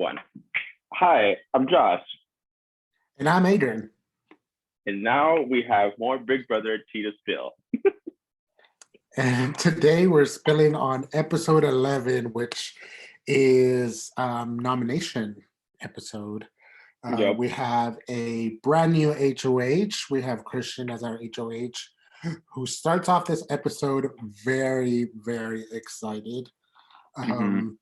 One. Hi, I'm Josh, And I'm Adrian. and now we have more Big Brother tea to spill. And today we're spilling on episode 11, which is nomination episode. Yep. We have a brand new HOH. We have Christian as our HOH, who starts off this episode very, very excited. hmm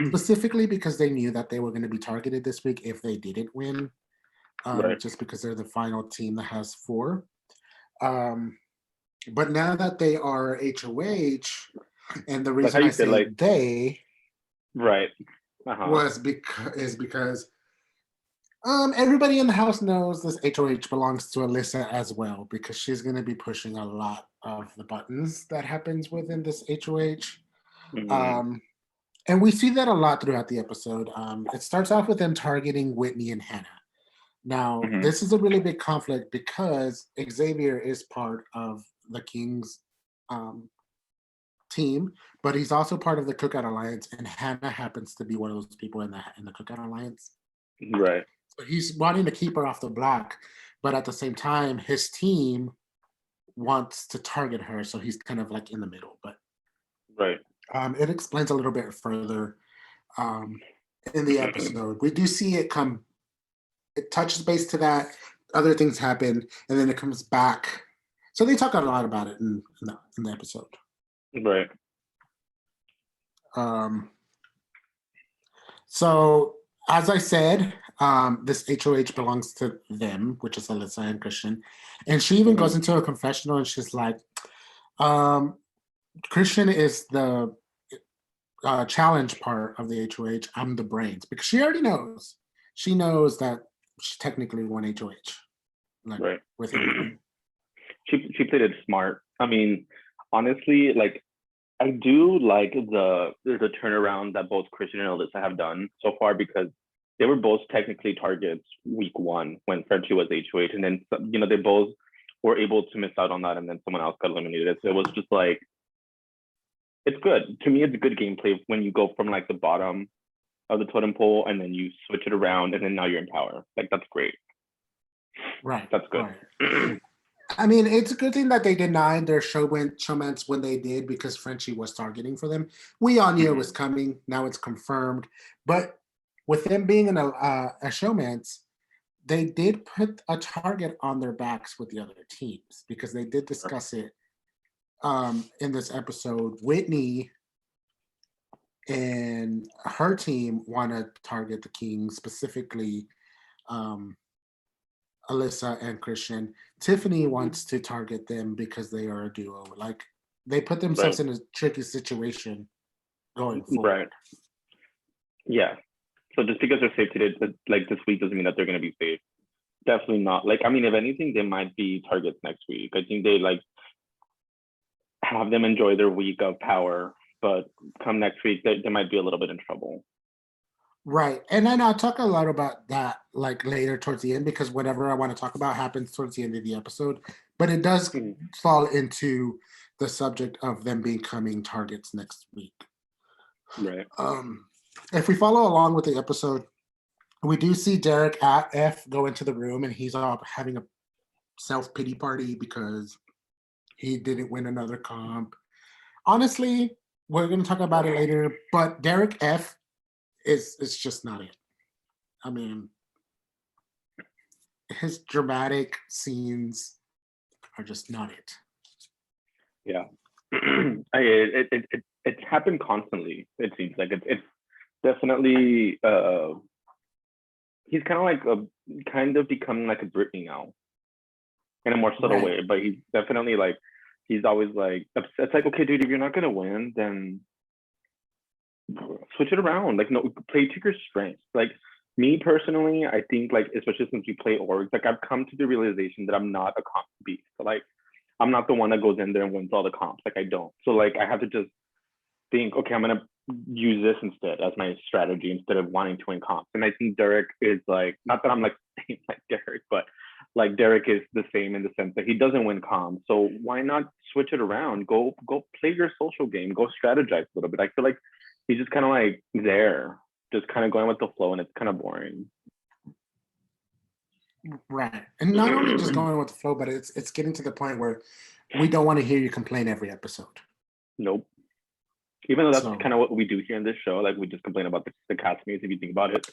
Specifically because they knew that they were going to be targeted this week if they didn't win, Right. just because they're the final team that has four. Um, But now that they are HOH, and the Like how reason I you said, say like they right. Uh-huh. because everybody in the house knows this HOH belongs to Alyssa as well, because she's going to be pushing a lot of the buttons that happens within this HOH. hmm Um, and we see that a lot throughout the episode. It starts off with them targeting Whitney and Hannah. Now, hmm this is a really big conflict because Xavier is part of the King's um, team, but he's also part of the Cookout Alliance, and Hannah happens to be one of those people in the Cookout Alliance. Right. So he's wanting to keep her off the block, but at the same time, his team wants to target her, so he's kind of like in the middle. But Right. it explains a little bit further um, in the episode. We do see it come. It touches base to that. Other things happen, and then it comes back. So they talk a lot about it in the episode. Right. Um, So, as I said, this HOH belongs to them, which is Alyssa and Christian. And she even hmm goes into a confessional and she's like, um, Christian is the challenge part of the HOH. I'm the brains. Because she already knows. She knows that she's technically one HOH, like Right. with him. She played it smart. I mean, honestly, like I do like the turnaround that both Christian and Alyssa have done so far because they were both technically targets week one when Frenchie was HOH, and then they both were able to miss out on that, and then someone else got eliminated. So it was just like it's good to me. It's good gameplay when you go from like the bottom of the totem pole and then you switch it around, and then now you're in power. Like that's great. Right, That's good. right. I mean, it's a good thing that they denied their showmance when they did because Frenchie was targeting for them. We all knew it was Mhm. coming. Now it's confirmed. But with them being a showmance, they did put a target on their backs with the other teams because they did discuss it in this episode. Whitney and her team want to target the King, specifically um, Alyssa and Christian. Tiffany wants to target them because they are a duo. Like they put themselves Right. in a tricky situation going Right. forward. Yeah. So just because they're safe today, like this week, doesn't mean that they're going to be safe. Definitely not. Like, I mean, if anything, they might be targets next week. I think they like have them enjoy their week of power, but come next week, they might be a little bit in trouble. Right. And then I'll talk a lot about that like later towards the end because whatever I want to talk about happens towards the end of the episode. But it does Mhm. fall into the subject of them becoming targets next week. Right. Um, if we follow along with the episode, we do see Derek at F go into the room and he's all having a self pity party because he didn't win another comp. Honestly, we're going to talk about it later, but Derek F is just not it. I mean, his dramatic scenes are just not it. Yeah. It's happened constantly. It seems like it's definitely he's kind of like a kind of becoming like a Britney now in a more subtle Right. way, but he's definitely like he's always like it's like okay, dude, if you're not gonna win, then switch it around. Like no, play to your strengths. Like me personally, I think like especially since we play orgs, like I've come to the realization that I'm not a comp beast. So, like I'm not the one that goes in there and wins all the comps. Like I don't. So like I have to just think, okay, I'm gonna use this instead as my strategy instead of wanting to win comps. And I think Derek is like not that I'm like like Derek, but like Derek is the same in the sense that he doesn't win comps. So why not switch it around? Go play your social game. Go strategize a little bit. I feel like he's just kind of like there. just kind of going with the flow, and it's kind of boring. Right. And not only just going with the flow, but it's getting to the point where we don't want to hear you complain every episode. Nope. Even though that's So- kind of what we do here in this show, like we just complain about the castmates if you think about it.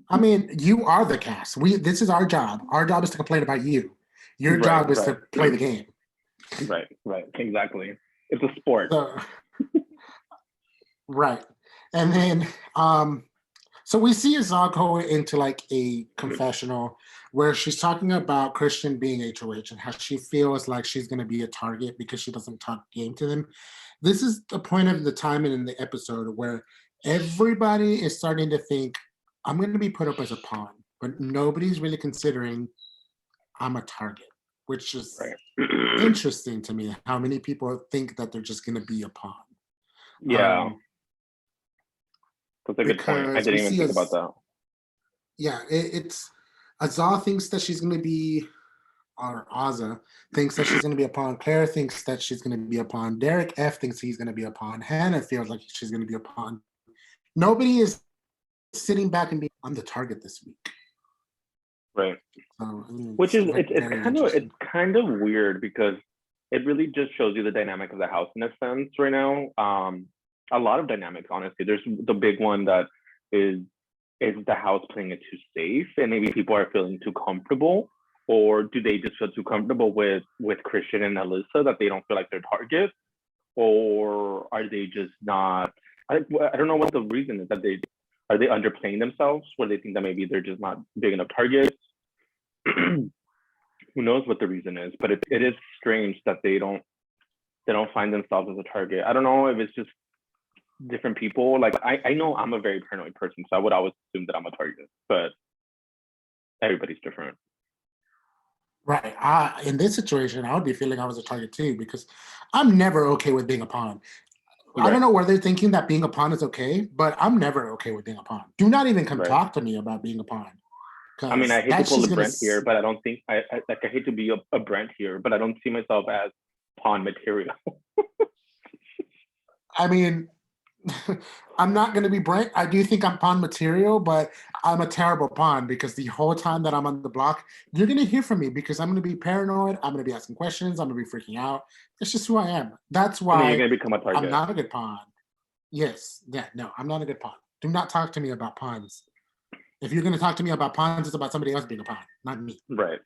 I mean, you are the cast. This is our job. Our job is to complain about you. Your Right, job is right. to play the game. Right, exactly. It's a sport. So, right. And then so we see Azal go into like a confessional where she's talking about Christian being HOH and how she feels like she's going to be a target because she doesn't talk game to them. This is the point of the time in the episode where everybody is starting to think, I'm going to be put up as a pawn, but nobody's really considering I'm a target, which is interesting to me, how many people think that they're just going to be a pawn. Yeah. That's a good point. I didn't even think about that. Yeah, it's Azal thinks that she's going to be, or Azza thinks that she's going to be a pawn. Claire thinks that she's going to be a pawn. Derek F thinks he's going to be a pawn. Hannah feels like she's going to be a pawn. Nobody is sitting back and being, I'm the target this week. Right. Which is it's kind of weird because it really just shows you the dynamic of the house in a sense right now. A lot of dynamics, honestly. There's the big one that is the house playing it too safe, and maybe people are feeling too comfortable, or do they just feel too comfortable with Christian and Alyssa that they don't feel like they're targets, or are they just not? I don't know what the reason is. That are they underplaying themselves, where they think that maybe they're just not big enough targets. Who knows what the reason is, but it is strange that they don't find themselves as a target. I don't know if it's just different people. Like I know I'm a very paranoid person, so I would always assume that I'm a target, but everybody's different. Right. In this situation, I would be feeling I was a target too, because I'm never okay with being a pawn. I don't know where they're thinking that being a pawn is okay, but I'm never okay with being a pawn. Do not even come talk to me about being a pawn. I mean, I hate to pull the Brent here, but I don't think I hate to be a Brent here, but I don't see myself as pawn material. I mean, I'm not going to be Brent. I do think I'm pawn material, but I'm a terrible pawn because the whole time that I'm on the block, you're going to hear from me because I'm going to be paranoid. I'm going to be asking questions. I'm going to be freaking out. It's just who I am. That's why you're going to become a target. I'm not a good pawn. Yes. Yeah, no, I'm not a good pawn. Do not talk to me about pawns. If you're going to talk to me about pawns, it's about somebody else being a pawn, not me. Right.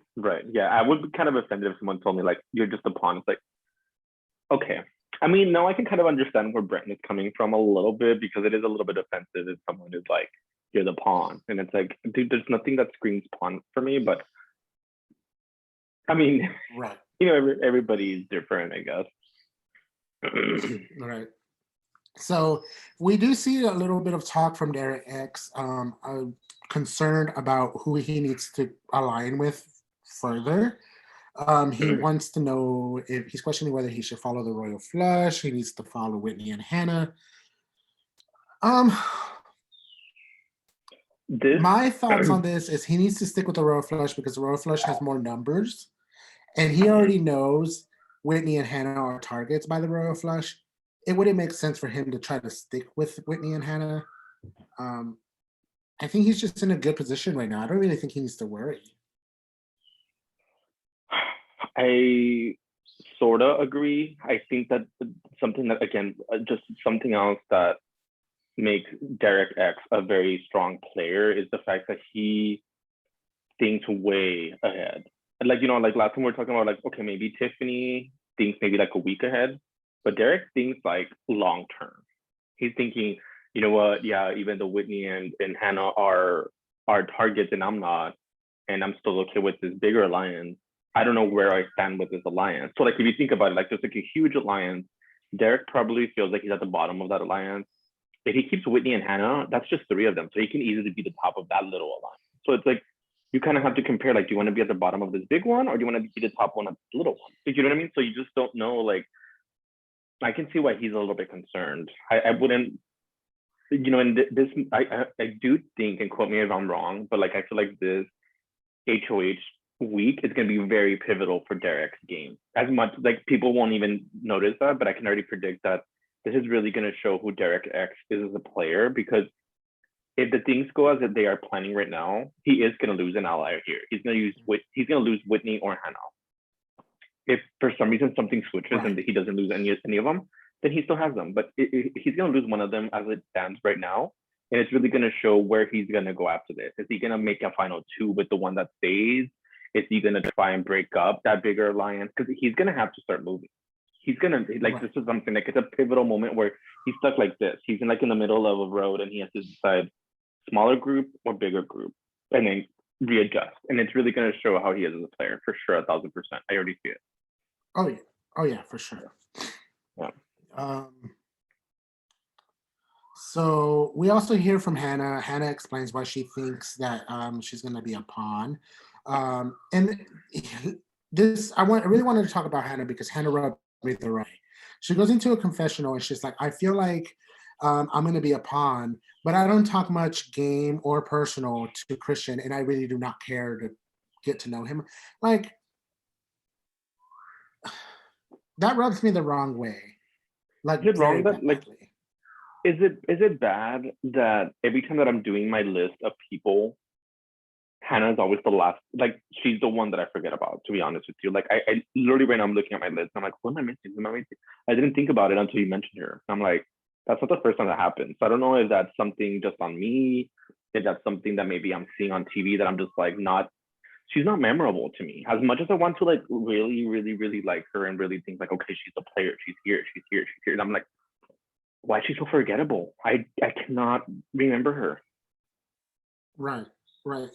Yeah, I would be kind of offended if someone told me, like, you're just a pawn. It's like, okay. I mean, no, I can kind of understand where Brenton is coming from a little bit, because it is a little bit offensive if someone is like, you're the pawn. And it's like, dude, there's nothing that screams pawn for me, but I mean, right. Everybody's different, I guess. Right. So we do see a little bit of talk from Derek X, concerned about who he needs to align with further. He wants to know if he's questioning whether he should follow the royal flush. He needs to follow Whitney and Hannah. My thoughts on this is he needs to stick with the royal flush because the royal flush has more numbers, and he already knows Whitney and Hannah are targets by the royal flush. It wouldn't make sense for him to try to stick with Whitney and Hannah. I think he's just in a good position right now. I don't really think he needs to worry. I sort of agree. I think that something that, again, just something else that makes Derek X a very strong player is the fact that he thinks way ahead. Like, like last time we were talking about, like, okay, maybe Tiffany thinks maybe like a week ahead, but Derek thinks like long term. He's thinking, you know what? Yeah, even though Whitney and Hannah are targets and I'm not, and I'm still okay with this bigger alliance, I don't know where I stand with this alliance. So like, if you think about it, like there's like a huge alliance. Derek probably feels like he's at the bottom of that alliance. If he keeps Whitney and Hannah, that's just 3 of them. So he can easily be the top of that little alliance. So it's like, you kind of have to compare, like, do you want to be at the bottom of this big one, or do you want to be the top one of the little one? Like, you know what I mean? So you just don't know. Like, I can see why he's a little bit concerned. I wouldn't, and this, I do think, and quote me if I'm wrong, but like, I feel like this HOH week is going to be very pivotal for Derek's game. As much, like, people won't even notice that, but I can already predict that this is really going to show who Derek X is as a player, because if the things go as they are planning right now, he is going to lose an ally here. He's going to lose Whitney or Hannah. If for some reason something switches and he doesn't lose any of them, then he still has them. But he's going to lose one of them as it stands right now. And it's really going to show where he's going to go after this. Is he going to make a final two with the one that stays? Is he going to try and break up that bigger alliance? Because he's going to have to start moving. He's going to, this is something like, it's a pivotal moment where he's stuck like this. He's in the middle of a road and he has to decide smaller group or bigger group and then readjust. And it's really going to show how he is as a player, for sure, 1,000%. I already see it. Oh yeah, for sure. Yeah. So we also hear from Hannah. Hannah explains why she thinks that she's going to be a pawn. And this, I really wanted to talk about Hannah because Hannah rubbed me the right. She goes into a confessional and she's like, I feel like I'm going to be a pawn, but I don't talk much game or personal to Christian, and I really do not care to get to know him. Like, that rubs me the wrong way. Like, is it wrong that badly. Is it bad that every time that I'm doing my list of people, Hannah's always the last? Like, she's the one that I forget about, to be honest with you. Like, I literally right now I'm looking at my list and I'm like, who am I missing? Who am I missing? I didn't think about it until you mentioned her. I'm like, that's not the first time that happens. So I don't know if that's something just on me, if that's something that maybe I'm seeing on TV that I'm just like she's not memorable to me. As much as I want to like really, really, really like her and really think like, okay, she's a player, she's here. And I'm like, why is she so forgettable? I cannot remember her. Right.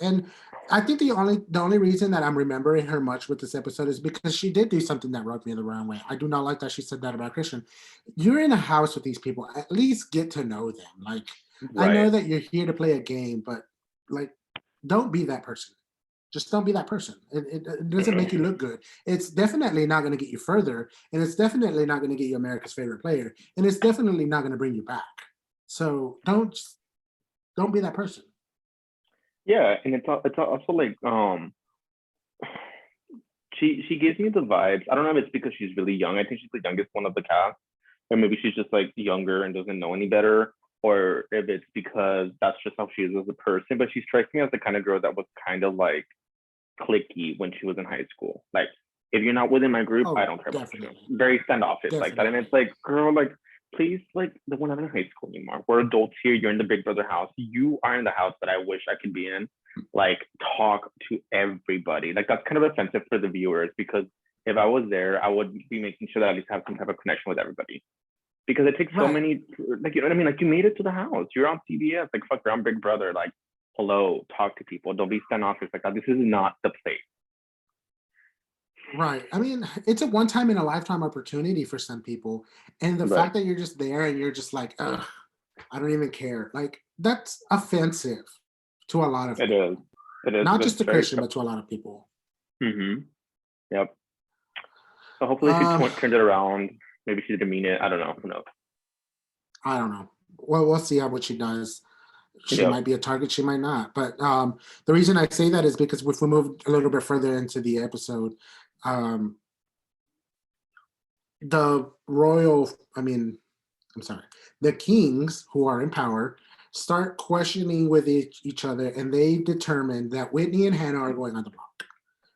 And I think the only reason that I'm remembering her much with this episode is because she did do something that rubbed me the wrong way. I do not like that she said that about Christian. You're in a house with these people, at least get to know them. Like, I know that you're here to play a game, but like, don't be that person. Just don't be that person. It doesn't make you look good. It's definitely not going to get you further, and it's definitely not going to get you America's favorite player, and it's definitely not going to bring you back. So don't be that person. Yeah, and it's also like she gives me the vibes. I don't know if it's because she's really young. I think she's the youngest one of the cast, or maybe she's just like younger and doesn't know any better, or if it's because that's just how she is as a person. But she strikes me as the kind of girl that was kind of like cliquey when she was in high school. Like, if you're not within my group, I don't care about you. Very standoffish like that. And it's like, girl, like, please, like, we're not in high school anymore. We're adults here. You're in the Big Brother house. You are in the house that I wish I could be in. Like, talk to everybody. Like, that's kind of offensive for the viewers, because if I was there, I would be making sure that I at least have some type of connection with everybody. Because it takes so many, like, you know what I mean? Like, you made it to the house. You're on CBS. Like, fuck, you're on Big Brother. Like, hello, talk to people. Don't be standoffish like that. This is not the place. Right. I mean, it's a one time in a lifetime opportunity for some people. And the fact that you're just there and you're just like, ugh, I don't even care. Like, that's offensive to a lot of people. It is. Not just to Christian, but to a lot of people. Mm-hmm. Yep. So hopefully she turned it around. Maybe she didn't mean it. I don't know. Who knows? I don't know. Well, we'll see what she does. She might be a target, she might not. But the reason I say that is because if we move a little bit further into the episode, the kings who are in power start questioning with each other, and they determine that Whitney and Hannah are going on the block.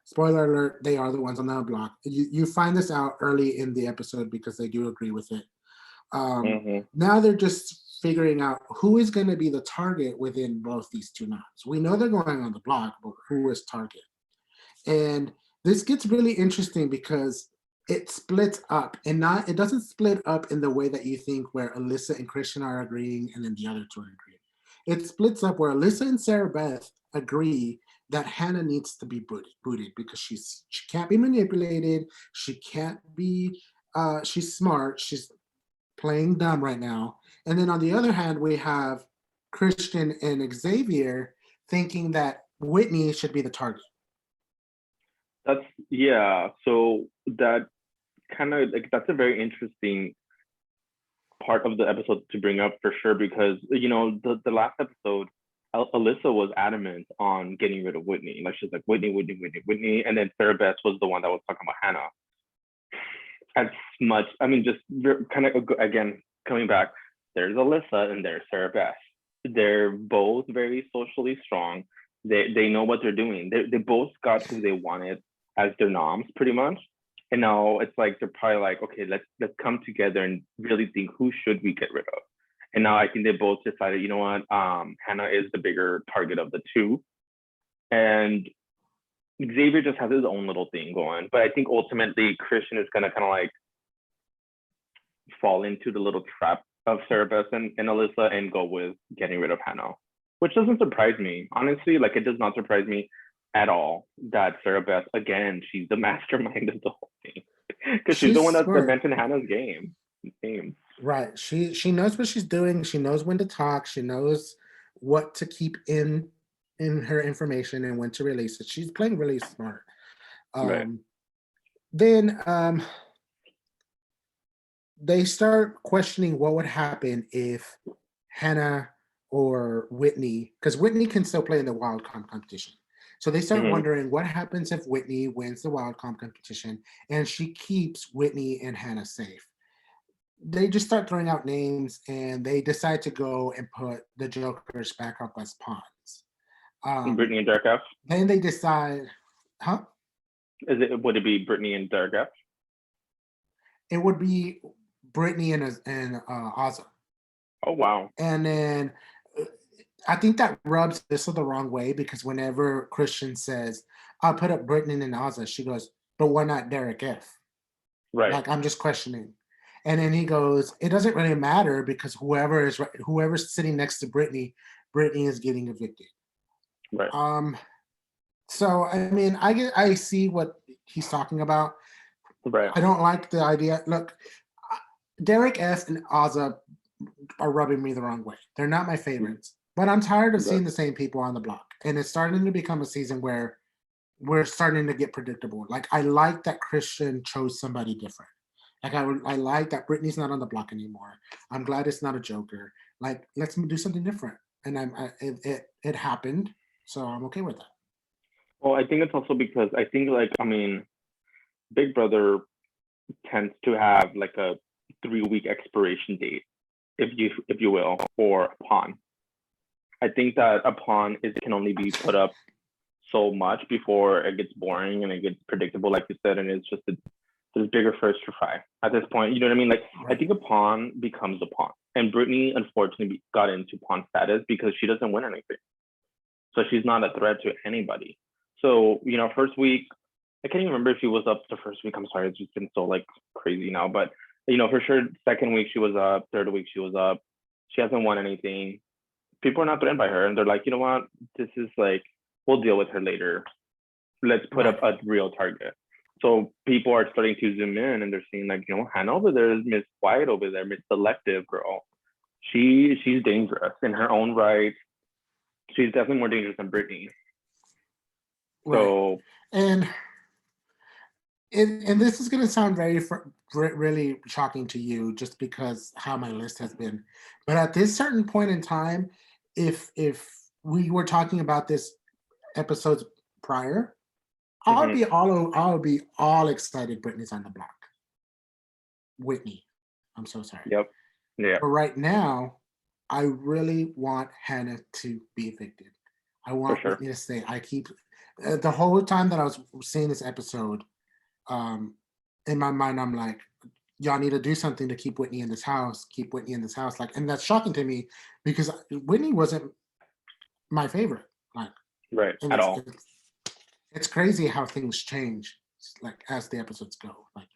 Spoiler alert, they are the ones on the block. You find this out early in the episode because they do agree with it. Now they're just figuring out who is going to be the target within both these two knots. We know they're going on the block, but who is target? And this gets really interesting because it splits up, and it doesn't split up in the way that you think, where Alyssa and Christian are agreeing and then the other two are agreeing. It splits up where Alyssa and Sarah Beth agree that Hannah needs to be booted because she can't be manipulated. She can't be. She's smart. She's playing dumb right now. And then on the other hand, we have Christian and Xavier thinking that Whitney should be the target. So that kind of like, that's a very interesting part of the episode to bring up for sure, because you know the last episode, Alyssa was adamant on getting rid of Whitney. Like, she's like, Whitney, and then Sarah Beth was the one that was talking about Hannah. As much, I mean, just kind of, again, coming back, there's Alyssa and there's Sarah Beth. They're both very socially strong. They know what they're doing. They both got who they wanted as their noms, pretty much. And now it's like they're probably like, okay, let's come together and really think who should we get rid of. And now I think they both decided, you know what, Hannah is the bigger target of the two, and Xavier just has his own little thing going. But I think ultimately Christian is gonna kind of like fall into the little trap of Sarah Beth and Alyssa and go with getting rid of Hannah, which doesn't surprise me. Honestly, like it does not surprise me at all that Sarah Beth, again, she's the mastermind of the whole thing. Because she's the one that's mentioned Hannah's game. Right. She knows what she's doing. She knows when to talk. She knows what to keep in her information and when to release it. She's playing really smart. Right. Then they start questioning what would happen if Hannah or Whitney, because Whitney can still play in the wild comp competition. So they start wondering what happens if Whitney wins the wild comp competition and she keeps Whitney and Hannah safe. They just start throwing out names and they decide to go and put the Jokers back up as pawns. Brittany and Derek F. Then they decide, Would it be Brittany and Derek F? It would be Brittany and Azza. Oh wow! And then I think that rubs Alyssa the wrong way because whenever Christian says, "I'll put up Brittany and Azza," she goes, "But why not Derek F?" Right. Like I'm just questioning. And then he goes, "It doesn't really matter because whoever's sitting next to Brittany is getting evicted." Right. So I mean, I see what he's talking about. Right. I don't like the idea. Look, Derek F and Azza are rubbing me the wrong way. They're not my favorites, but I'm tired of seeing the same people on the block, and it's starting to become a season where we're starting to get predictable. Like I like that Christian chose somebody different. Like I like that Brittany's not on the block anymore. I'm glad it's not a Joker. Like let's do something different. And it happened, so I'm okay with that. Well, I think it's also because I think Big Brother tends to have like a 3-week expiration date, if you will, for a pawn. I think that a pawn can only be put up so much before it gets boring and it gets predictable, like you said, and it's just there's bigger fish to fry at this point. You know what I mean? Like right. I think a pawn becomes a pawn, and Brittany unfortunately got into pawn status because she doesn't win anything, so she's not a threat to anybody. So first week, I can't even remember if she was up the first week. I'm sorry, it's just been so like crazy now, but for sure, second week she was up, third week she was up. She hasn't won anything. People are not threatened by her, and they're like, you know what? This is like, we'll deal with her later. Let's put up a real target. So people are starting to zoom in, and they're seeing like, Hannah over there is Miss White over there, Miss Selective girl. She's dangerous in her own right. She's definitely more dangerous than Brittany. Right. So and this is going to sound really shocking to you just because how my list has been. But at this certain point in time, if we were talking about this episodes prior, I'll be all excited Brittany's on the block. Whitney. I'm so sorry. Yep. Yeah. But right now, I really want Hannah to be evicted. I want Whitney to stay. I keep the whole time that I was seeing this episode, in my mind, I'm like, y'all need to do something to keep Whitney in this house. Keep Whitney in this house. Like, and that's shocking to me because Whitney wasn't my favorite. Like, right at all. It's crazy how things change, like as the episodes go. Like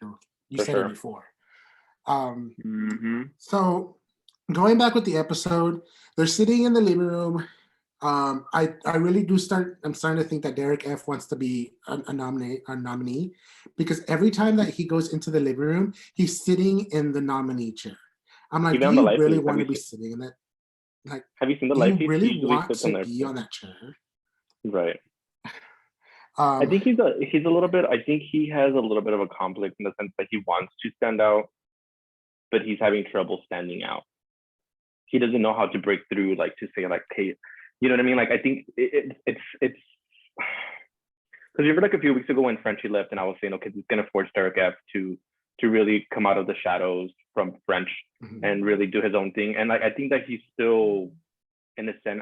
you said it before. So going back with the episode, they're sitting in the living room. I really do I'm starting to think that Derek F wants to be a nominee because every time that he goes into the living room, he's sitting in the nominee chair. I'm like, do you really want to be sitting in that? Like, have you seen the life? Do you really want to be on that chair? Right. I think he's a little bit. I think he has a little bit of a conflict in the sense that he wants to stand out, but he's having trouble standing out. He doesn't know how to break through, like to say, like, hey, you know what I mean? Like, I think it's because you remember like a few weeks ago when Frenchie left, and I was saying, okay, it's gonna force Derek F to to really come out of the shadows from French and really do his own thing. And I think that he's still in a sense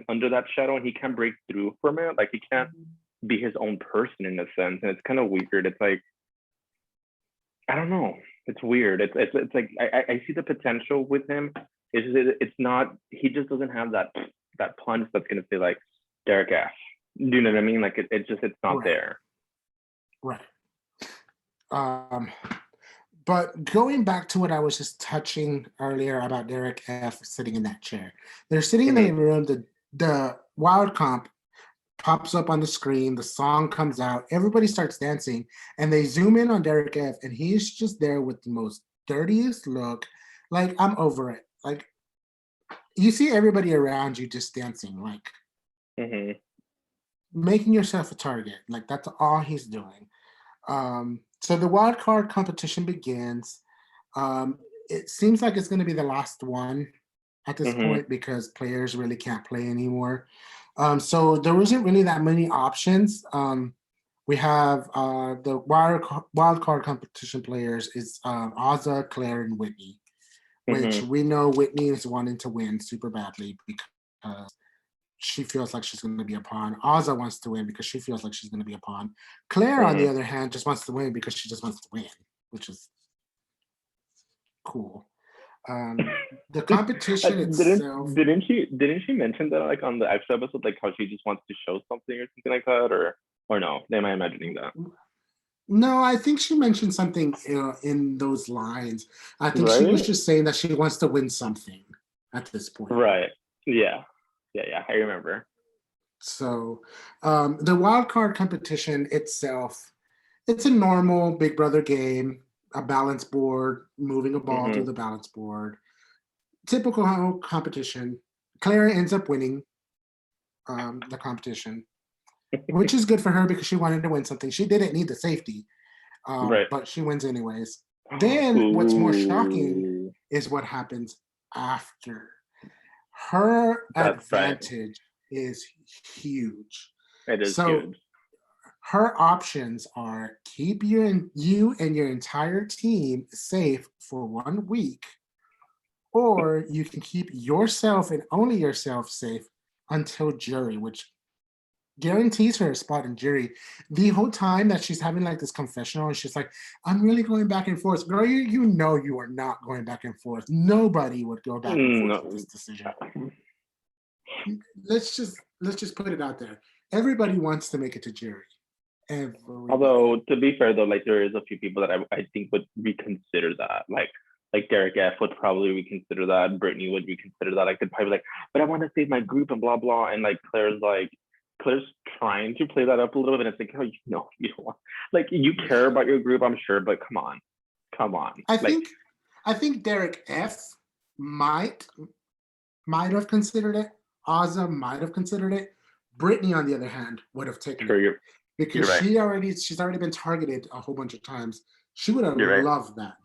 under that shadow, and he can't break through from it. Like he can't be his own person in a sense, and it's kind of weird. It's like, I don't know. It's weird. It's like I see the potential with him. It's not. He just doesn't have that punch that's gonna say like Derek F. Do you know what I mean? Like it's not there. Right. But going back to what I was just touching earlier about Derek F. sitting in that chair, they're sitting in the room. The wild comp pops up on the screen. The song comes out. Everybody starts dancing, and they zoom in on Derek F. And he's just there with the most dirtiest look. Like, I'm over it. Like, you see everybody around you just dancing, like making yourself a target. Like, that's all he's doing. So the wild card competition begins. It seems like it's going to be the last one at this point because players really can't play anymore. So there wasn't really that many options. We have the wild card competition players is Ozza, Claire, and Whitney, which we know Whitney is wanting to win super badly because she feels like she's going to be a pawn. Ozza wants to win because she feels like she's going to be a pawn. Claire, on the other hand, just wants to win because she just wants to win, which is cool. The competition itself. Didn't she mention that like on the extra episode, like how she just wants to show something or something like that, or no? Am I imagining that? No, I think she mentioned something in those lines. I think she was just saying that she wants to win something at this point. Right. Yeah. I remember. So the wild card competition itself, it's a normal Big Brother game, a balance board, moving a ball through the balance board. Typical competition. Clara ends up winning the competition, which is good for her because she wanted to win something. She didn't need the safety, but she wins anyways. Then what's more shocking is what happens after. Her advantage is huge. It is huge. Her options are keep you and your entire team safe for 1 week, or you can keep yourself and only yourself safe until jury, which guarantees her a spot in jury. The whole time that she's having like this confessional, and she's like, I'm really going back and forth. Girl, you know you are not going back and forth. Nobody would go back and forth with this decision. Let's just put it out there. Everybody wants to make it to jury. Although, to be fair though, like there is a few people that I think would reconsider that. Like Derek F would probably reconsider that. Brittany would reconsider that. Like they'd probably be like, but I want to save my group and blah blah. And like Claire's trying to play that up a little bit. And it's like, oh, you don't want, like, you care about your group, I'm sure, but come on. I think Derek F might have considered it. Ozza might have considered it. Brittany, on the other hand, would have taken it because she's already been targeted a whole bunch of times. She would have loved that.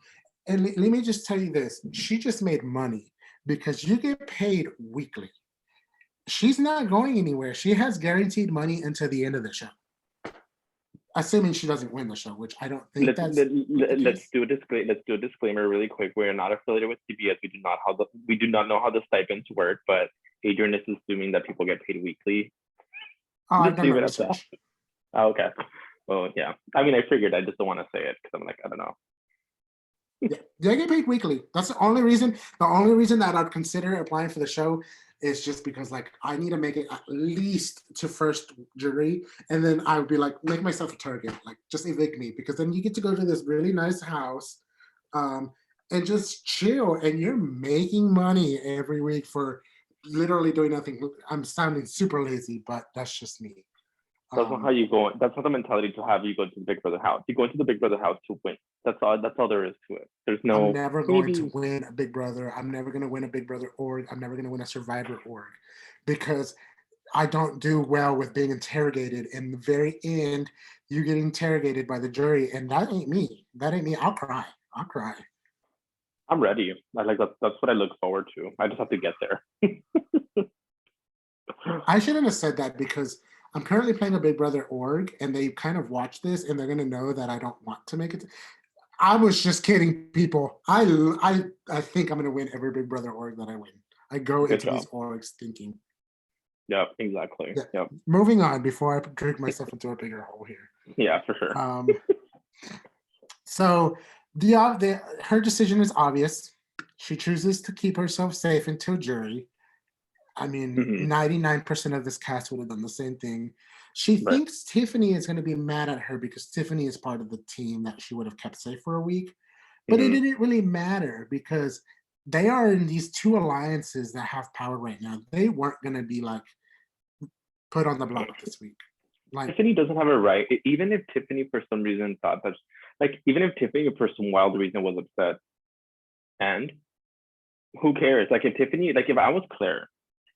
And let me just tell you this: she just made money because you get paid weekly. She's not going anywhere. She has guaranteed money until the end of the show, assuming she doesn't win the show, which I don't think let's do a disclaimer really quick. We're not affiliated with CBS. We do not know how the stipends work, but Adrian is assuming that people get paid weekly. I've done my research. Oh, okay. Well, yeah. I mean, I figured. I just don't want to say it because I'm like, I don't know. Yeah, they get paid weekly. That's the only reason. The only reason that I'd consider applying for the show is just because, like, I need to make it at least to first jury, and then I would be like, make myself a target, like, just evict me, because then you get to go to this really nice house, and just chill, and you're making money every week for literally doing nothing. I'm sounding super lazy, but that's just me. That's not how you go. That's not the mentality to have you go to the Big Brother house. You go into the Big Brother house to win. That's all there is to it. There's no. I'm never going to win a Big Brother. I'm never going to win a Big Brother org. I'm never going to win a Survivor org because I don't do well with being interrogated. In the very end, you get interrogated by the jury, and that ain't me. I'll cry. I'm ready. I like that. That's what I look forward to. I just have to get there. I shouldn't have said that because I'm currently playing a Big Brother org, and they kind of watch this, and they're going to know that I don't want to make it. I was just kidding, people. I think I'm gonna win every Big Brother org that I win. I go Good into job. these orgs thinking. Yep, exactly. Yeah. Yep. Moving on before I drink myself into a bigger hole here. Yeah, for sure. So her decision is obvious. She chooses to keep herself safe until jury. I mean, Hmm. 99% of this cast would have done the same thing. She Right. thinks Tiffany is going to be mad at her because Tiffany is part of the team that she would have kept safe for a week. But it Hmm. didn't really matter because they are in these two alliances that have power right now. They weren't going to be like put on the block this week. Like, Tiffany doesn't have a right. Even if Tiffany for some reason thought that, like, even if Tiffany for some wild reason was upset, and who cares? Like, if Tiffany, like, if I was Claire,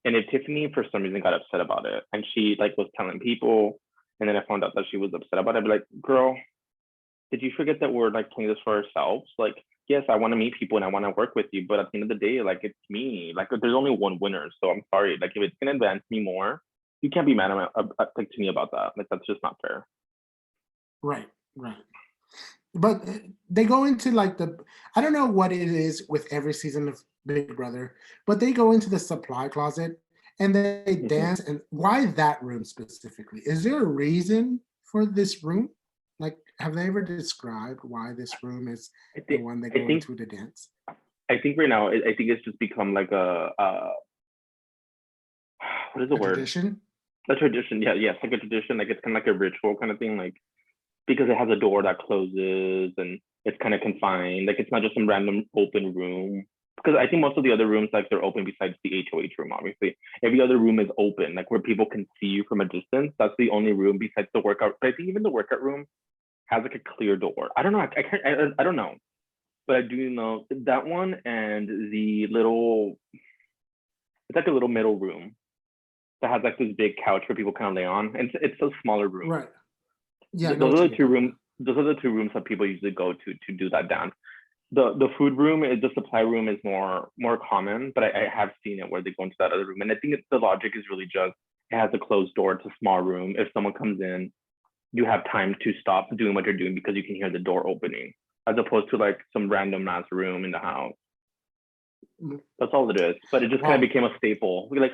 and if Tiffany for some reason got upset about it, and she like was telling people, and then I found out that she was upset about it, I'd be like, girl, did you forget that we're like playing this for ourselves? Like, yes, I want to meet people and I want to work with you, but at the end of the day, like it's me. Like, there's only one winner, so I'm sorry. Like, if it's gonna advance me more, you can't be mad like to me about that. Like, that's just not fair. right, right. But they go into like I don't know what it is with every season of Big Brother, but they go into the supply closet and they Mhm. dance. And why that room specifically? Is there a reason for this room? Like, have they ever described why this room is I the think one they I go think into to dance? I think right now I think it's just become like a what is the A word? tradition? A tradition. Yeah, yes, like a tradition. Like it's kind of like a ritual kind of thing. Like because it has a door that closes and it's kind of confined. Like it's not just some random open room. Because I think most of the other rooms, like they're open besides the HOH room, obviously. Every other room is open, like where people can see you from a distance. That's the only room besides the workout. But I think even the workout room has like a clear door. I don't know. I can't. I don't know. But I do know that one and the little. It's like a little middle room that has like this big couch where people kind of lay on, and it's a smaller room. Right. Yeah, I know Those what are you the mean. two rooms. Those are the two rooms that people usually go to do that dance. The food room, the supply room is more common, but I have seen it where they go into that other room, and I think the logic is really just it has a closed door. It's a small room. If someone comes in, you have time to stop doing what you're doing because you can hear the door opening, as opposed to like some random ass room in the house. Mm. That's all it is. But it just kind of Wow. became a staple. Like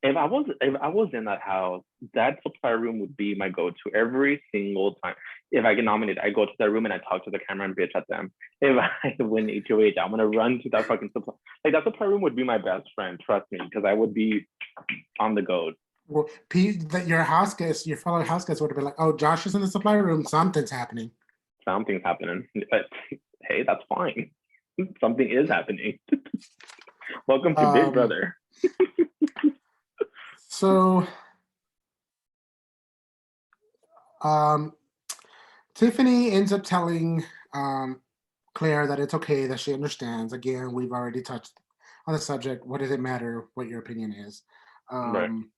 if I was in that house, that supply room would be my go-to every single time. If I get nominated, I go to that room and I talk to the camera and bitch at them. If I win HOH, I'm gonna run to that fucking supply. Like that supply room would be my best friend, trust me, because I would be on the go. Well, that your house guests, your fellow house guests would have been like, "Oh, Josh is in the supply room. Something's happening." Something's happening. But hey, that's fine. Something is happening. Welcome to Big Um, Brother. so um, Tiffany ends up telling Claire that it's okay, that she understands. Again, we've already touched on the subject. What does it matter what your opinion is? Right. Um,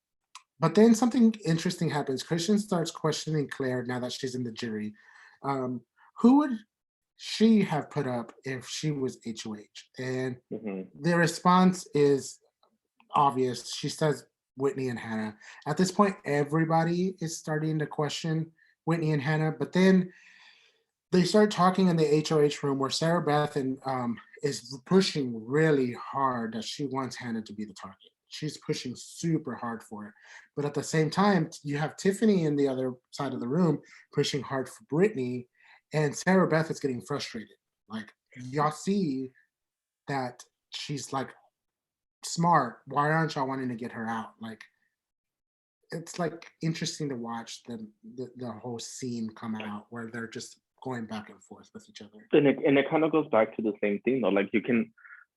but then something interesting happens. Christian starts questioning Claire now that she's in the jury. Um, who would she have put up if she was HOH? And Hmm. the response is obvious. She says Whitney and Hannah. At this point, everybody is starting to question Whitney and Hannah, but then they start talking in the HOH room where Sarah Beth is pushing really hard that she wants Hannah to be the target. She's pushing super hard for it. But at the same time, you have Tiffany in the other side of the room pushing hard for Brittany, and Sarah Beth is getting frustrated. Like, y'all see that she's like smart. Why aren't y'all wanting to get her out? Like, it's like interesting to watch the whole scene come out where they're just going back and forth with each other. And it kind of goes back to the same thing though. Like you can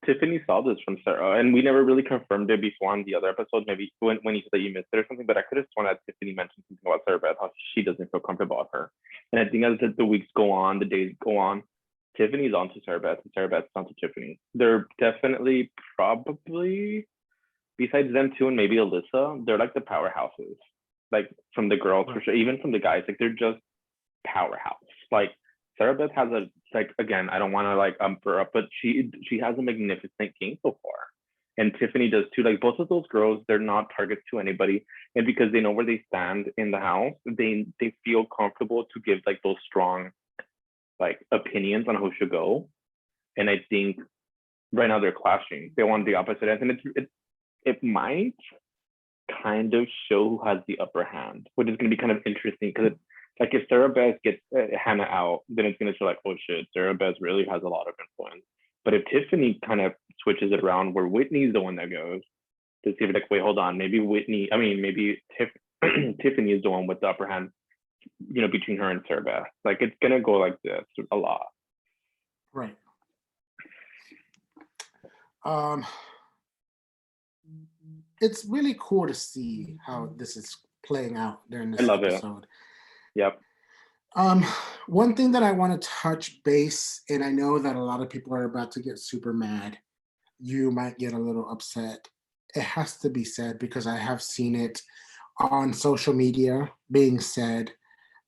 Tiffany saw this from Sarah, and we never really confirmed it before on the other episode. Maybe when you said that you missed it or something, but I could have sworn that Tiffany mentioned something about Sarah Beth, how she doesn't feel comfortable with her. And I think as the weeks go on, the days go on, Tiffany's onto Sarah Beth, and Sarah Beth's onto Tiffany. They're definitely probably besides them two and maybe Alyssa, they're like the powerhouses. Like from the girls for Right. sure, even from the guys, like they're just powerhouse. Like Sarah Beth has a like again, I don't want to like her up, but she has a magnificent game so far. And Tiffany does too. Like both of those girls, they're not targets to anybody. And because they know where they stand in the house, they feel comfortable to give like those strong like opinions on who should go, and I think right now they're clashing. They want the opposite ends, and it might kind of show who has the upper hand, which is going to be kind of interesting because it's like if Sarah Beth gets Hannah out, then it's going to show like, oh shit, Sarah Beth really has a lot of influence. But if Tiffany kind of switches it around where Whitney's the one that goes, to see if like, wait, hold on, maybe Tiffany is the one with the upper hand, you know, between her and Sarah Beth. Like it's going to go like this a lot. Right. It's really cool to see how this is playing out during this episode. Yep. One thing that I want to touch base, and I know that a lot of people are about to get super mad. You might get a little upset. It has to be said because I have seen it on social media being said.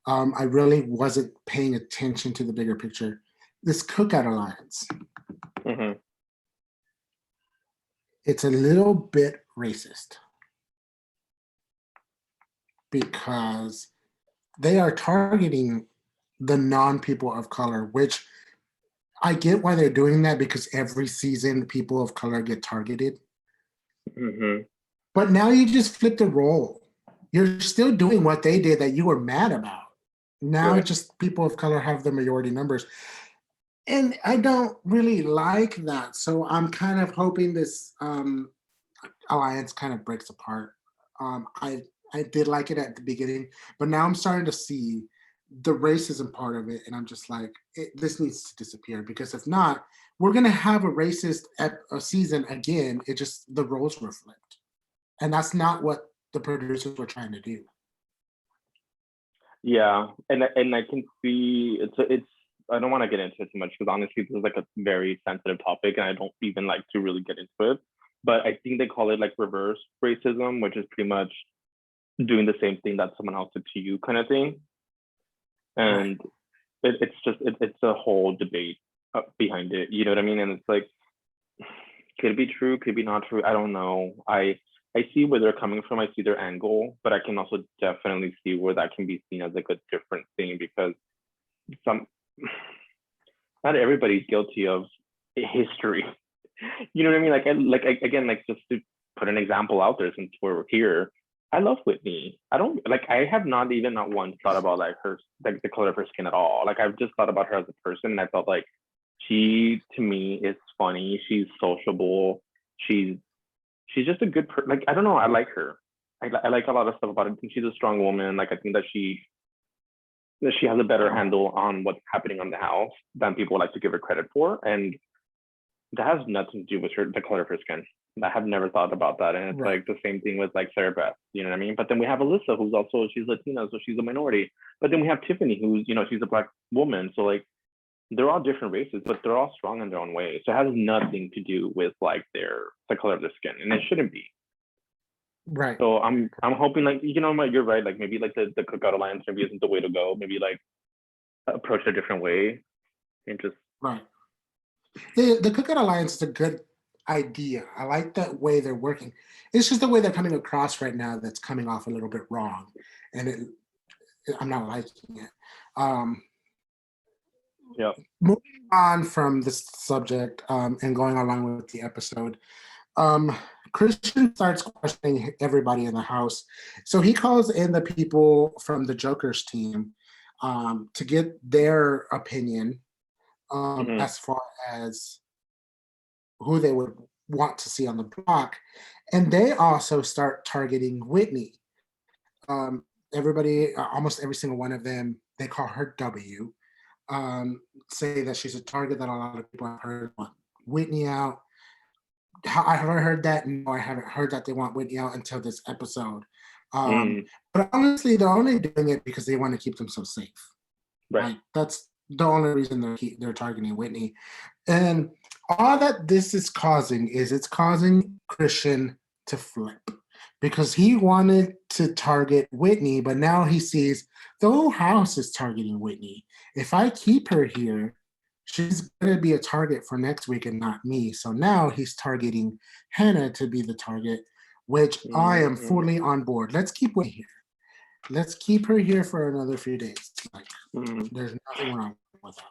I really wasn't paying attention to the bigger picture. This Cookout Alliance. Mm-hmm. It's a little bit racist because they are targeting the non-people of color, which I get why they're doing that because every season people of color get targeted. Mm-hmm. But now you just flip the role. You're still doing what they did that you were mad about. Now right. Just people of color have the majority numbers. And I don't really like that. So I'm kind of hoping this alliance kind of breaks apart. I did like it at the beginning, but now I'm starting to see the racism part of it, and I'm just like, this needs to disappear because if not, we're gonna have a racist season again. It just the roles were flipped, and that's not what the producers were trying to do. Yeah, and I can see it's. I don't want to get into it too much because honestly, this is like a very sensitive topic, and I don't even like to really get into it. But I think they call it like reverse racism, which is pretty much doing the same thing that someone else did to you, kind of thing. And it's a whole debate behind it. You know what I mean? And it's like, could it be true? Could it be not true? I don't know. I see where they're coming from. I see their angle, but I can also definitely see where that can be seen as like a different thing because not everybody's guilty of history. You know what I mean? Again, like just to put an example out there since we're here, I love Whitney. I have not once thought about like her, like the color of her skin at all. Like I've just thought about her as a person, and I felt like she, to me, is funny. She's sociable. She's just a good person. Like I don't know. I like her. I like a lot of stuff about her. I think she's a strong woman. Like I think that she has a better handle on what's happening on the house than people like to give her credit for, and that has nothing to do with the color of her skin. I have never thought about that. And it's like the same thing with like Sarah Beth, you know what I mean? But then we have Alyssa, who's also, she's Latina, so she's a minority. But then we have Tiffany, who's, you know, she's a Black woman. So like, they're all different races, but they're all strong in their own way. So it has nothing to do with like the color of their skin, and it shouldn't be. Right. So I'm hoping like, you know, you're right. Like maybe like the Cookout Alliance maybe isn't the way to go. Maybe like approach it a different way and just. Right. The Cookout Alliance is a good idea. I like that way they're working. It's just the way they're coming across right now that's coming off a little bit wrong, and I'm not liking it. Yeah. Moving on from this subject and going along with the episode, Christian starts questioning everybody in the house. So he calls in the people from the Joker's team to get their opinion as far as who they would want to see on the block. And they also start targeting Whitney. Everybody, almost every single one of them, they call her W. Say that she's a target that a lot of people have heard want Whitney out. I haven't heard that. No, I haven't heard that they want Whitney out until this episode. But honestly, they're only doing it because they want to keep themselves safe. Right. Like, that's the only reason they're targeting Whitney. And all that this is causing is it's causing Christian to flip because he wanted to target Whitney, but now he sees the whole house is targeting Whitney. If I keep her here, she's going to be a target for next week and not me. So now he's targeting Hannah to be the target, which I am fully on board. Let's keep Whitney here. Let's keep her here for another few days. Like, there's nothing wrong with that.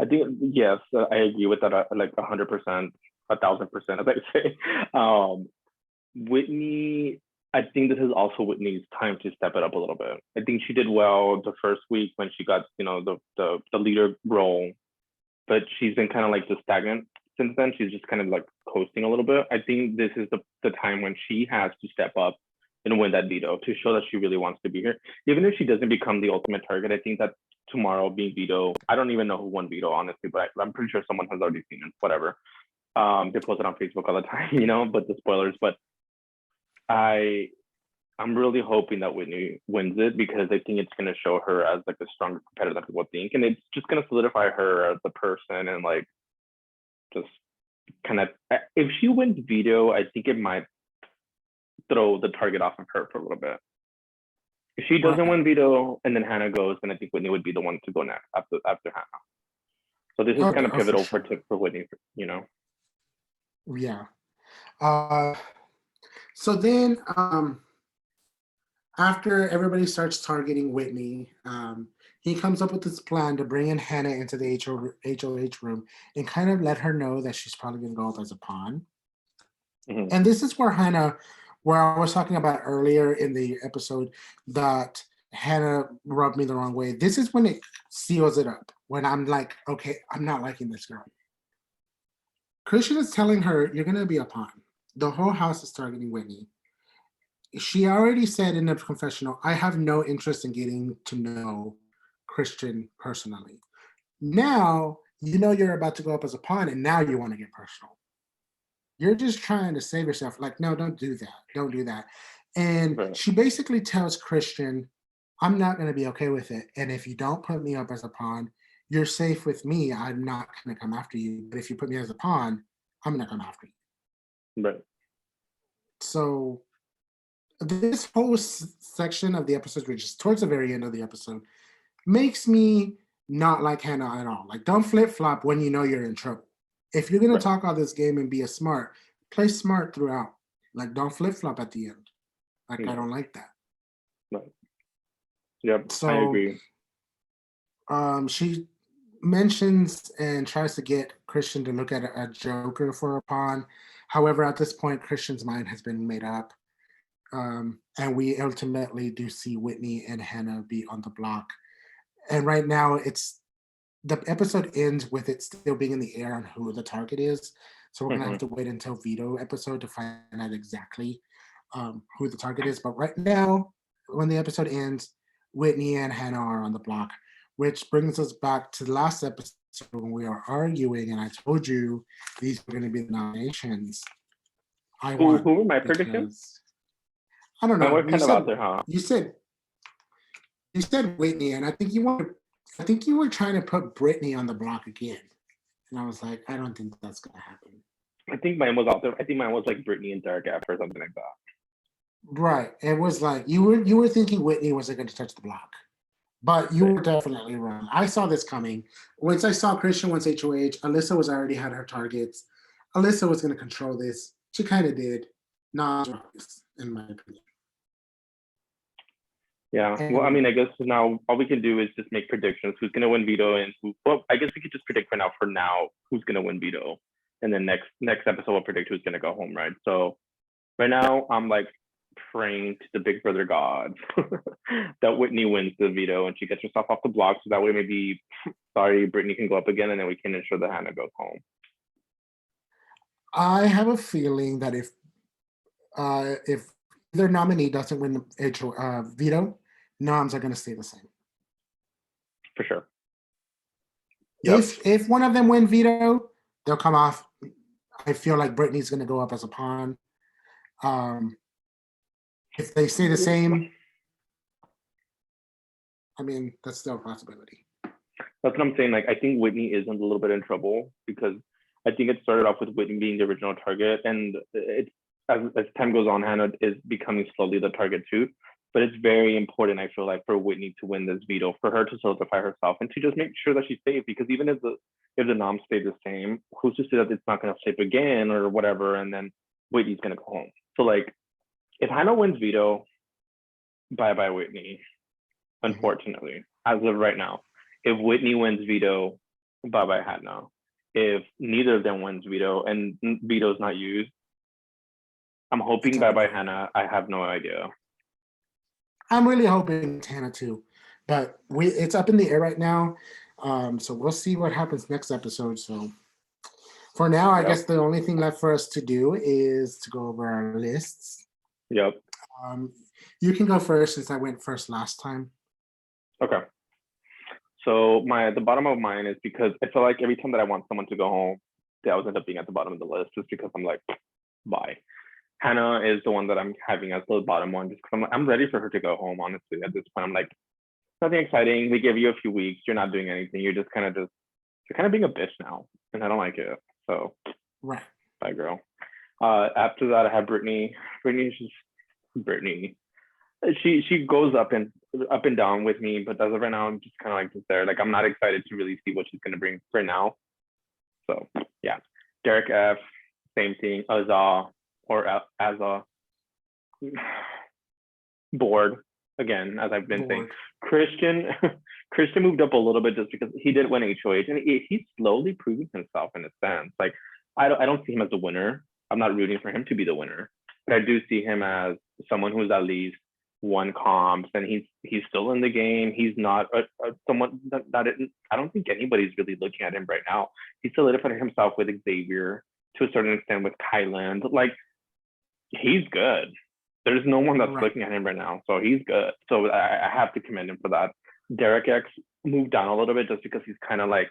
I think yes, I agree with that. Like 100%, 1,000%, as I say. Whitney, I think this is also Whitney's time to step it up a little bit. I think she did well the first week when she got, the leader role, but she's been kind of like the stagnant since then. She's just kind of like coasting a little bit. I think this is the time when she has to step up and win that veto to show that she really wants to be here. Even if she doesn't become the ultimate target, I think that tomorrow being veto, I don't even know who won veto, honestly, but I'm pretty sure someone has already seen it, whatever. They post it on Facebook all the time, but the spoilers. But I'm really hoping that Whitney wins it because I think it's going to show her as like a stronger competitor than people think, and it's just going to solidify her as a person and like just kind of. If she wins veto, I think it might throw the target off of her for a little bit. If she doesn't win veto and then Hannah goes, then I think Whitney would be the one to go next after Hannah. So this is kind of pivotal for Whitney, Yeah. So then after everybody starts targeting Whitney, he comes up with this plan to bring in Hannah into the HOH room and kind of let her know that she's probably going to go up as a pawn. Mm-hmm. And this is where where I was talking about earlier in the episode that Hannah rubbed me the wrong way. This is when it seals it up, when I'm like, okay, I'm not liking this girl. Christian is telling her, you're going to be a pawn. The whole house is targeting Whitney. She already said in the confessional, I have no interest in getting to know Christian personally. Now, you're about to go up as a pawn, and now you want to get personal. You're just trying to save yourself. Like, no, don't do that. Don't do that. And she basically tells Christian, I'm not going to be okay with it. And if you don't put me up as a pawn, you're safe with me. I'm not going to come after you. But if you put me as a pawn, I'm going to come after you. Right. So this whole section of the episode, which is towards the very end of the episode, makes me not like Hannah at all. Like, don't flip-flop when you know you're in trouble. If you're going to talk all this game and be a smart, play smart throughout. Like, don't flip-flop at the end. Like, I don't like that. Right. Yep, so, I agree. She mentions and tries to get Christian to look at a joker for a pawn. However, at this point, Christian's mind has been made up. And we ultimately do see Whitney and Hannah be on the block. And right now, the episode ends with it still being in the air on who the target is. So we're going to have to wait until veto episode to find out exactly who the target is. But right now, when the episode ends, Whitney and Hannah are on the block, which brings us back to the last episode when we are arguing. And I told you these were going to be the nominations. Who were my predictions? I don't know. We're kind of out there, huh? You said Whitney, and I think you were trying to put Brittany on the block again. And I was like, I don't think that's gonna happen. I think mine was out there. I think mine was like Brittany and Derek F or something like that. Right. It was like you were thinking Whitney wasn't going to touch the block. But you were definitely wrong. I saw this coming. Once I saw Christian once HOH, Alyssa was already had her targets. Alyssa was going to control this. She kind of did. Not in my opinion. Yeah. Well, I mean, I guess now all we can do is just make predictions. Who's going to win veto and who? Well, I guess we could just predict for now who's going to win veto, and then next episode we'll predict who's going to go home, right? So right now I'm like praying to the Big Brother gods that Whitney wins the veto and she gets herself off the block, so that way maybe Brittany can go up again, and then we can ensure that Hannah goes home. I have a feeling that if their nominee doesn't win the veto, Noms are going to stay the same. For sure. Yep. If one of them win veto, they'll come off. I feel like Brittany's going to go up as a pawn. If they stay the same, I mean, that's still a possibility. That's what I'm saying. Like, I think Whitney is a little bit in trouble because I think it started off with Whitney being the original target, and it's as time goes on, Hannah is becoming slowly the target too. But it's very important, I feel like, for Whitney to win this veto, for her to solidify herself and to just make sure that she's safe. Because even if the noms stay the same, who's to say that it's not going to flip again or whatever, and then Whitney's going to go home. So like, if Hannah wins veto, bye Whitney. Unfortunately, as of right now, if Whitney wins veto, Bye bye Hannah. If neither of them wins veto and veto's not used, I'm hoping It's up bye in the bye air. Hannah. I have no idea. I'm really hoping Tana too, but it's up in the air right now. So we'll see what happens next episode. So for now, I Yep. guess the only thing left for us to do is to go over our lists. Yep. Um, you can go first since I went first last time. Okay. So the bottom of mine is because I feel like every time that I want someone to go home, they always end up being at the bottom of the list just because I'm like, bye. Hannah is the one that I'm having as the bottom one just because I'm ready for her to go home, honestly. At this point, I'm like, nothing exciting. We give you a few weeks. You're not doing anything. You're kind of being a bitch now. And I don't like it. So Right. bye, girl. After that, I have Brittany. Brittany's just Brittany. She goes up and down with me, but as of right now, I'm just kind of like just there. Like I'm not excited to really see what she's gonna bring for now. So yeah, Derek F. Same thing. Azah or Azah. Bored again, as I've been saying. Bored. Christian Christian moved up a little bit just because he did win HOH and he's slowly proving himself in a sense. Like I don't see him as the winner. I'm not rooting for him to be the winner, but I do see him as someone who's at least won comps and he's still in the game. He's not someone that I don't think anybody's really looking at him right now. He's solidified himself with Xavier to a certain extent with Kyland. Like he's good. There's no one that's Right. looking at him right now, so he's good. So I have to commend him for that. Derek X moved down a little bit just because he's kind of like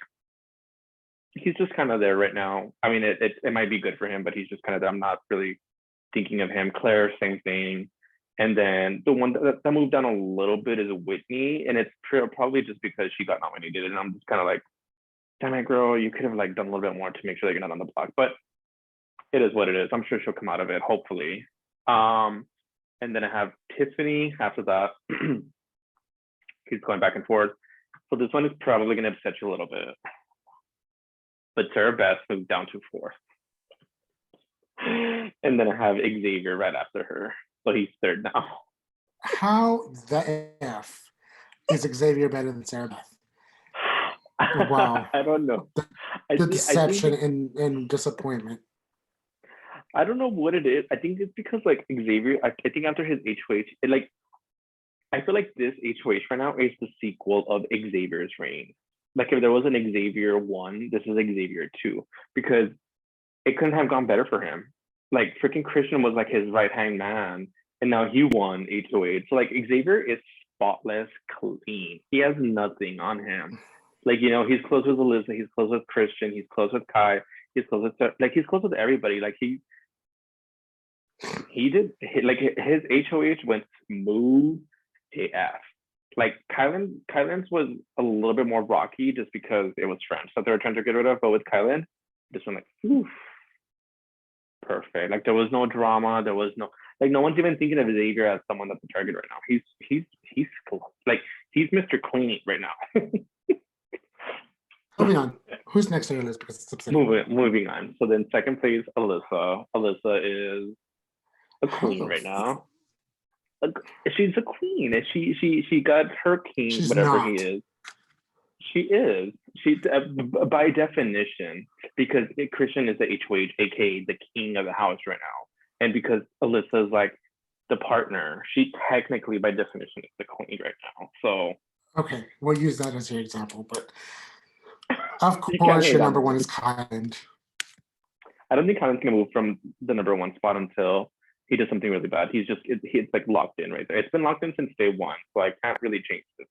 he's just kind of there right now. I mean, it might be good for him, but he's just kind of there. I'm not really thinking of him. Claire, same thing. And then the one that moved down a little bit is Whitney, and it's probably just because she got nominated, and I'm just kind of like, damn it, girl, you could have like done a little bit more to make sure that you're not on the block. But it is what it is. I'm sure she'll come out of it, hopefully. And then I have Tiffany after that. He's going back and forth. So this one is probably going to upset you a little bit. But Sarah Beth moved down to fourth. And then I have Xavier right after her. So he's third now. How the F is Xavier better than Sarah Beth? Wow. I don't know. The deception and disappointment. I don't know what it is. I think it's because like Xavier, I think after his HOH, I feel like this HOH right now is the sequel of Xavier's reign. Like if there was an Xavier 1, this is Xavier 2, because it couldn't have gone better for him. Like freaking Christian was like his right-hand man, and now he won HOH. So like Xavier is spotless clean. He has nothing on him. Like, you know, he's close with Alyssa, he's close with Christian, he's close with Kai, he's close with everybody. Like he did like his HOH went smooth AF. Like Kylan's was a little bit more rocky just because it was French that they were trying to get rid of, but with Kylan, this one like oof, perfect. Like there was no drama, there was no no one's even thinking of Xavier as someone that's a target right now. He's like he's Mr. Clean right now. Moving on. Who's next on your list? Because it's upsetting. Moving on. So then second place, Alyssa. Alyssa is a queen right now. She's a queen. She got her king, She's whatever not. he is. She is. She by definition, because Christian is the HOH, aka the king of the house right now, and because Alyssa is like the partner, she technically by definition is the queen right now. So okay, we'll use that as your example, but of course your number one is Kyland. I don't think Kylan's gonna move from the number one spot until he does something really bad. He's like locked in right there. It's been locked in since day one, so I can't really change this.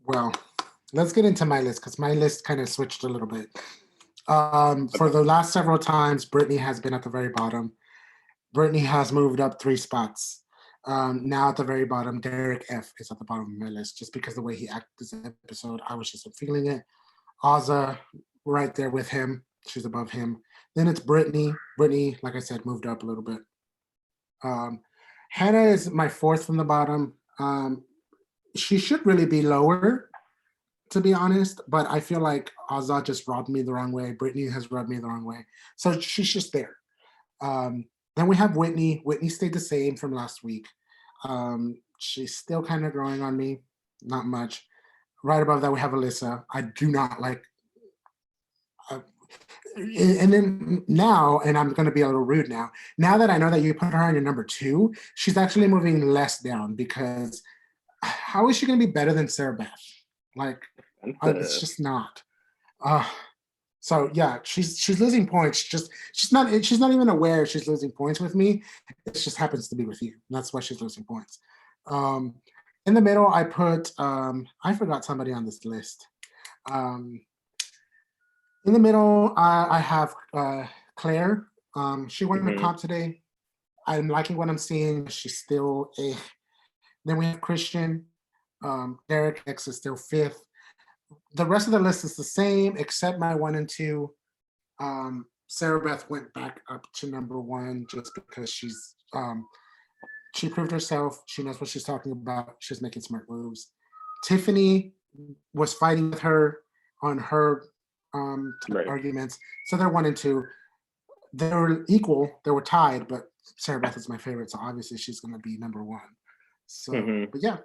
Well, let's get into my list because my list kind of switched a little bit. For the last several times, Brittany has been at the very bottom. Brittany has moved up 3 spots. Now at the very bottom, Derek F is at the bottom of my list just because the way he acted this episode, I was just feeling it. Azah, right there with him. She's above him. Then it's Brittany. Brittany, like I said, moved up a little bit. Hannah is my fourth from the bottom. She should really be lower, to be honest, but I feel like Azah just rubbed me the wrong way. Brittany has rubbed me the wrong way. So she's just there. Then we have Whitney. Whitney stayed the same from last week. She's still kind of growing on me, not much. right above that we have Alyssa. I do not like. And then now, and I'm going to be a little rude now. Now that I know that you put her on your number 2, she's actually moving less down because how is she going to be better than Sarah Beth? Like, it's just not. So yeah, she's losing points. She's not even aware she's losing points with me. It just happens to be with you. That's why she's losing points. In the middle, I put I forgot somebody on this list. In the middle, I have Claire. She won the comp today. I'm liking what I'm seeing. She's still a. Then we have Christian. Derek X is still 5th. The rest of the list is the same except my 1 and 2. Sarah Beth went back up to number 1 just because she proved herself. She knows what she's talking about. She's making smart moves. Tiffany was fighting with her on her arguments. So they're 1 and 2. They were equal. They were tied, but Sarah Beth is my favorite. So obviously she's going to be number 1. So, but yeah.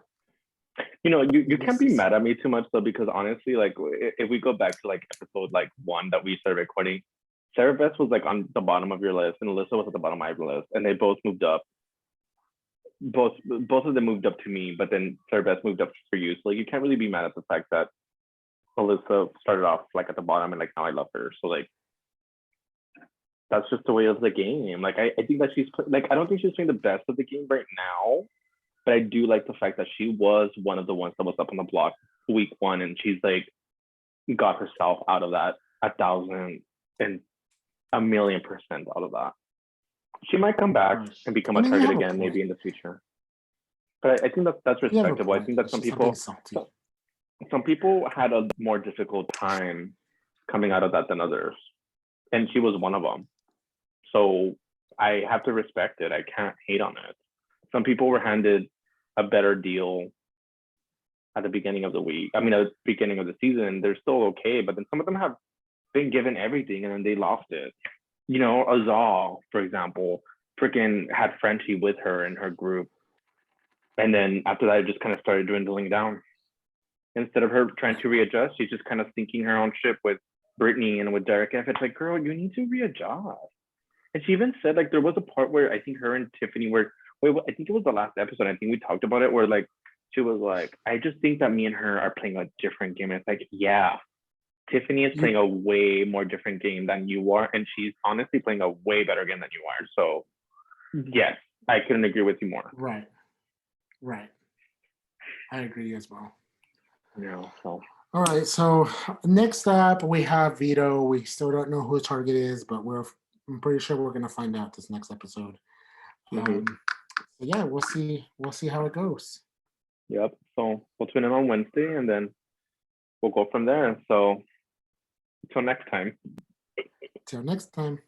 You know, you can't be mad at me too much though, because honestly, like if we go back to like episode like 1 that we started recording, Sarah Beth was like on the bottom of your list and Alyssa was at the bottom of my list, and they both moved up. Both of them moved up to me, but then Sarah Beth moved up for you. So like you can't really be mad at the fact that Alyssa started off like at the bottom and like now I love her. So like that's just the way of the game. Like I think that she's like, I don't think she's playing the best of the game right now, but I do like the fact that she was one of the ones that was up on the block week 1, and she's like got herself out of that 1,000 and 1,000,000% out of that. She might come back and become a target again, maybe in the future. But I think that's respectable. I think that some people had a more difficult time coming out of that than others, and she was one of them. So I have to respect it. I can't hate on it. Some people were handed a better deal at the beginning of the week. I mean, at the beginning of the season, they're still okay, but then some of them have been given everything and then they lost it. You know, Azal, for example, freaking had Frenchie with her in her group. And then after that, it just kind of started dwindling down. Instead of her trying to readjust, she's just kind of sinking her own ship with Brittany and with Derek F. It's like, girl, you need to readjust. And she even said, like, there was a part where I think her and Tiffany were, I think it was the last episode. I think we talked about it where, like, she was like, I just think that me and her are playing a different game. And it's like, yeah, Tiffany is playing a way more different game than you are. And she's honestly playing a way better game than you are. So, yes, I couldn't agree with you more. Right. I agree as well. Yeah, so. All right, so next up we have Vito. We still don't know who the target is, but I'm pretty sure we're gonna find out this next episode. So yeah, we'll see how it goes. Yep. So we'll tune in on Wednesday and then we'll go from there. So until next time. Till next time.